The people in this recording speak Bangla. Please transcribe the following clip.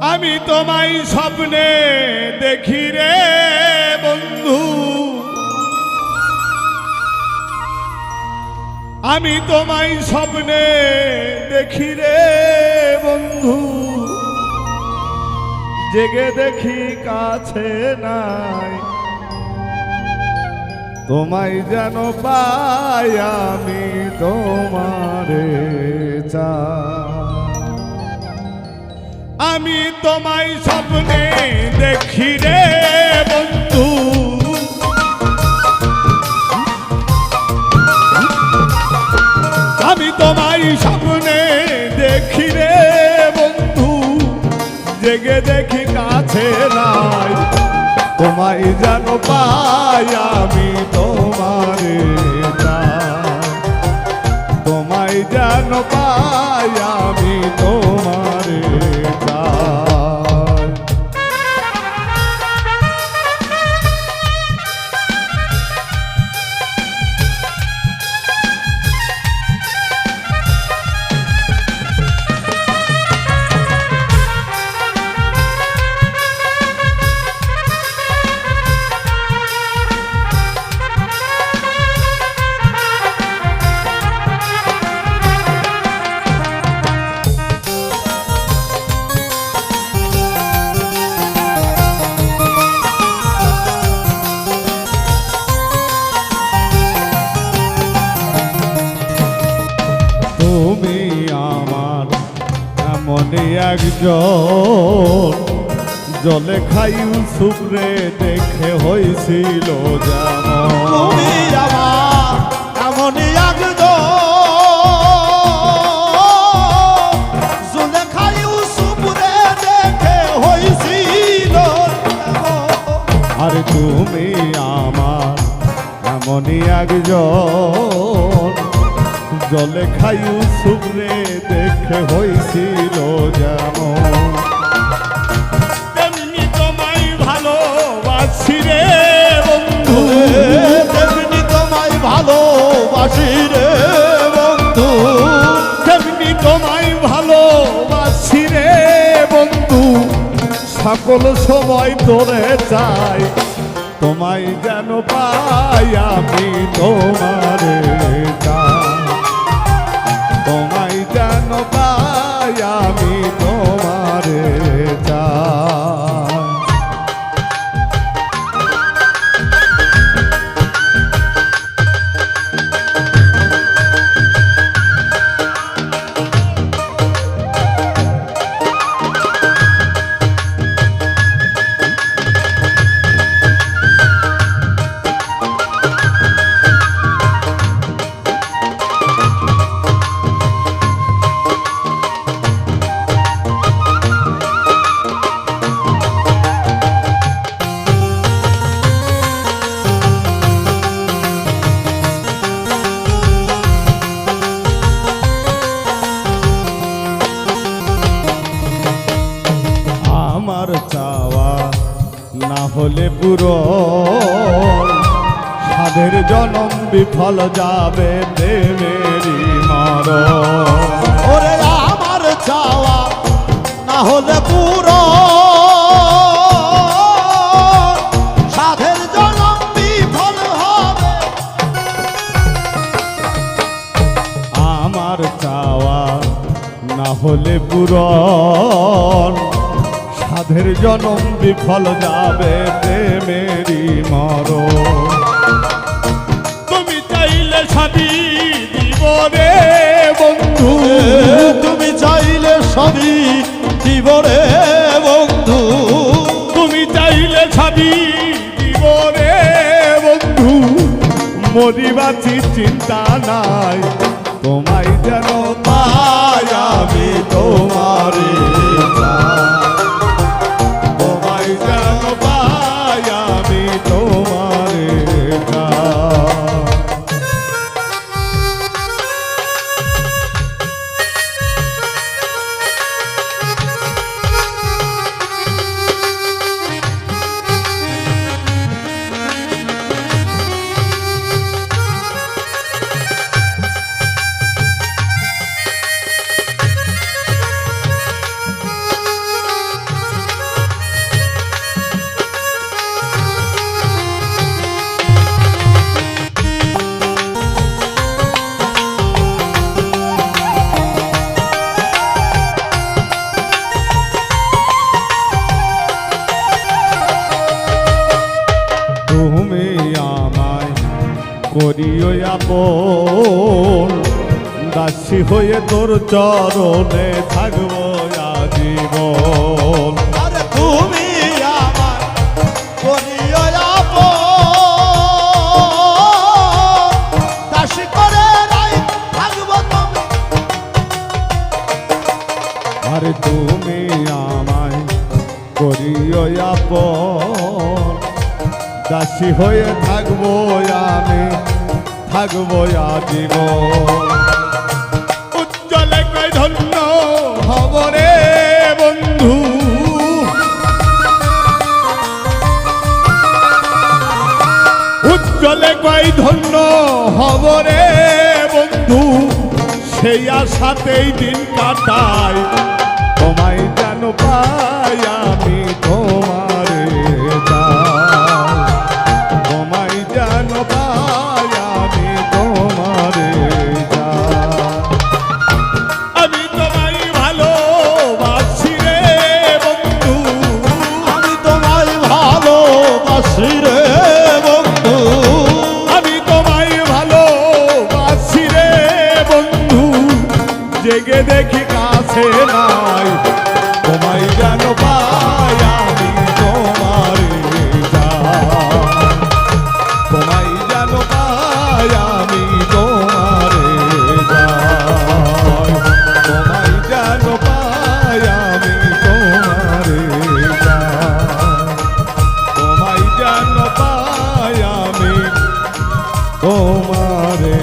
আমি তোমায় স্বপ্নে দেখি রে বন্ধু, আমি তোমায় স্বপ্নে দেখি রে বন্ধু, জেগে দেখি কাছে নাই, তোমায় যেন পাই আমি তোমারে চাই। আমি তোমায় স্বপ্নে দেখি রে বন্ধু, আমি তোমায় স্বপ্নে দেখি রে বন্ধু, জেগে দেখি কাছে নাই, তোমায় যেন পাই আমি তোমারে চাই, তোমায় যেন পাই আমি তোমারে চাই। তুমি আমার এমনই একজন, জলে খাই সুপ্রে দেখে হয়েছিল যেমন। তুমি আমার এমনই একজন, জলে খাই সুপ্রে দেখে হয়েছিল। আর তুমি আমার এমনই একজন, জলে খাই সুপ্রে দেখে হয়েছিল যেমন। তেমনি তোমায় ভালোবাসি রে বন্ধু, তেমনি তোমায় ভালোবাসি রে বন্ধু, তেমনি তোমায় ভালোবাসি রে বন্ধু, সকল সময় তোরে চাই, তোমায় যেন পাই আমি তোমারে চাই, তোমায় যেন পাই আমি তোমারে চাই। আমার চাওয়া না হলে পুরো, সাধের জনম বিফল যাবে প্রেমেরই মরণ। ওরে আমার চাওয়া না হলে পুরো, সাধের জনম বিফল হবে। আমার চাওয়া না হলে পূরণ, সাধের জনম বিফল যাবে প্রেমেরই মরণ। তুমি চাইলে সবই দিব রে বন্ধু, তুমি চাইলে সবই দিব রে বন্ধু, তুমি চাইলে সবই দিব রে বন্ধু, মরিবাছি চিন্তা নাই, তোমায় যেন পাই আমি তোমারে চাই, তোমায় যেন পাই আমি তোমারে চাই। আপন দাসী হয়ে তোর চরণে থাকবো আজীবন। আরে তুমি আমার করিও আপন, দাসী করে নাই থাকবো তুমি। আরে তুমি আমায় করিও আপন দাসী হয়ে থাকবো আমি, থাকবো আজীবন। উজ্জ্বলে কই ধন্য হব রে বন্ধু, উজ্জ্বলে কই ধন্য হব রে বন্ধু, সেই আশাতেই দিন কাটাই তোমায় যেন পাই আমি তোমারে চাই, তোমায় যেন পাই আমি তোমারে চাই। আমি তোমায় ভালোবাসি রে বন্ধু, আমি তোমায় ভালোবাসি রে বন্ধু, আমি তোমায় ভালোবাসি রে বন্ধু, জেগে দেখি কাছে নাই তোমায় যেন পাই আমি তোমারে চাই, তোমায় যেন পাই আমি তোমারে চাই, তোমায় যেন পাই আমি তোমারে চাই, তোমায় যেন পাই আমি তোমারে